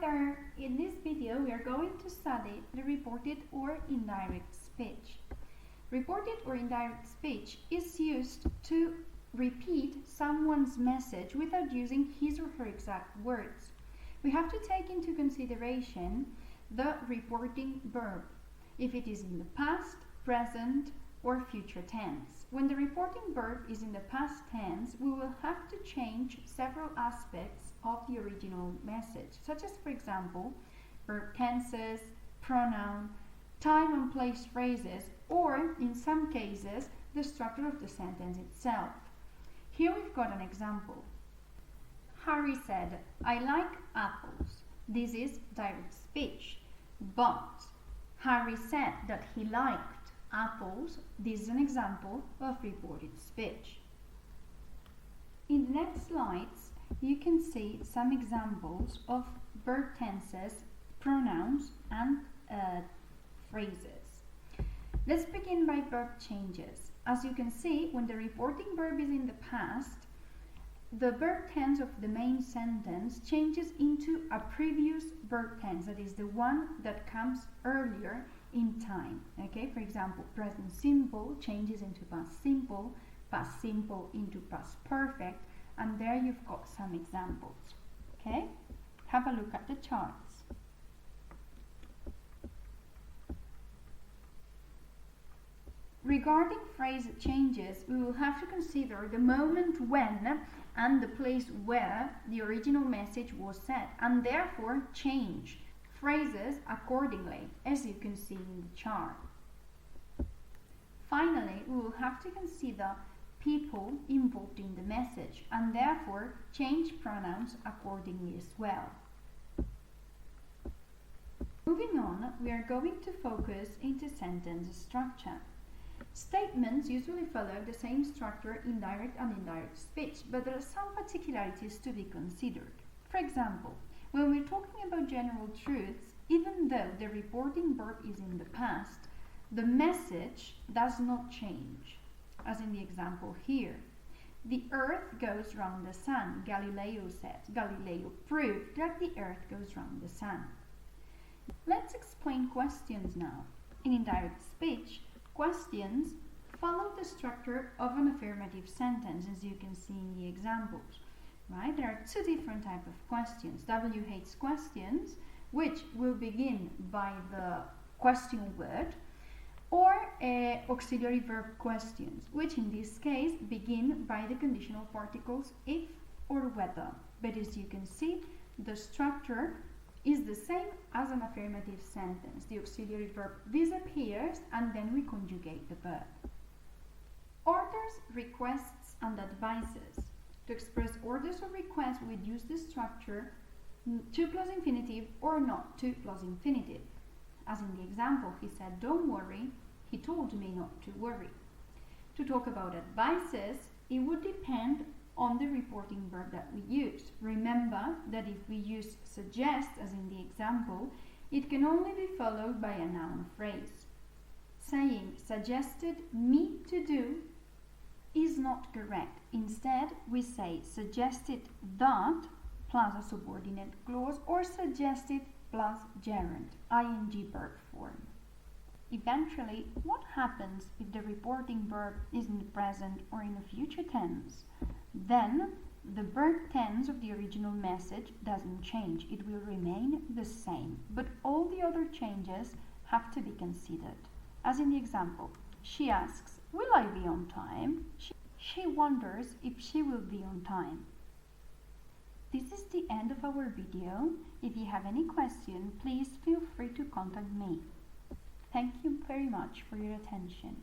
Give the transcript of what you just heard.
there, in this video we are going to study the reported or indirect speech. Reported or indirect speech is used to repeat someone's message without using his or her exact words. We have to take into consideration the reporting verb, if it is in the past, present, or future tense. When the reporting verb is in the past tense, we will have to change several aspects of the original message, such as, for example, verb tenses, pronoun, time and place phrases, or, in some cases, the structure of the sentence itself. Here we've got an example. Harry said, "I like apples." This is direct speech. But Harry said that he liked apples. This is an example of reported speech. In the next slides, you can see some examples of verb tenses, pronouns, and phrases. Let's begin by verb changes. As you can see, when the reporting verb is in the past, the verb tense of the main sentence changes into a previous verb tense, that is the one that comes earlier in time. Okay, for example, present simple changes into past simple into past perfect, and there you've got some examples. Okay, have a look at the charts. Regarding phrase changes, we will have to consider the moment when and the place where the original message was said, and therefore change phrases accordingly, as you can see in the chart. Finally, we will have to consider people involved in the message, and therefore change pronouns accordingly as well. Moving on, we are going to focus into sentence structure. Statements usually follow the same structure in direct and indirect speech, but there are some particularities to be considered. For example, when we're talking about general truths, even though the reporting verb is in the past, the message does not change, as in the example here. The earth goes round the sun, Galileo said. Galileo proved that the earth goes round the sun. Let's explain questions now. In indirect speech, questions follow the structure of an affirmative sentence, as you can see in the examples. Right? There are two different types of questions. WH questions, which will begin by the question word, or auxiliary verb questions, which in this case begin by the conditional particles if or whether. But as you can see, the structure is the same as an affirmative sentence. The auxiliary verb disappears and then we conjugate the verb. Orders, requests, and advices. To express orders or requests, we'd use the structure to plus infinitive or not to plus infinitive. As in the example, he said, "Don't worry," he told me not to worry. To talk about advices, it would depend on the reporting verb that we use. Remember that if we use suggest, as in the example, it can only be followed by a noun phrase. Saying "suggested me to do" is not correct. Instead, we say "suggested that" plus a subordinate clause, or "suggested" plus gerund, ing verb form. Eventually, what happens if the reporting verb is in the present or in the future tense? Then, the verb tense of the original message doesn't change. It will remain the same, but all the other changes have to be considered. As in the example, she asks, "Will I be on time?" She wonders if she will be on time. This is the end of our video. If you have any question, please feel free to contact me. Thank you very much for your attention.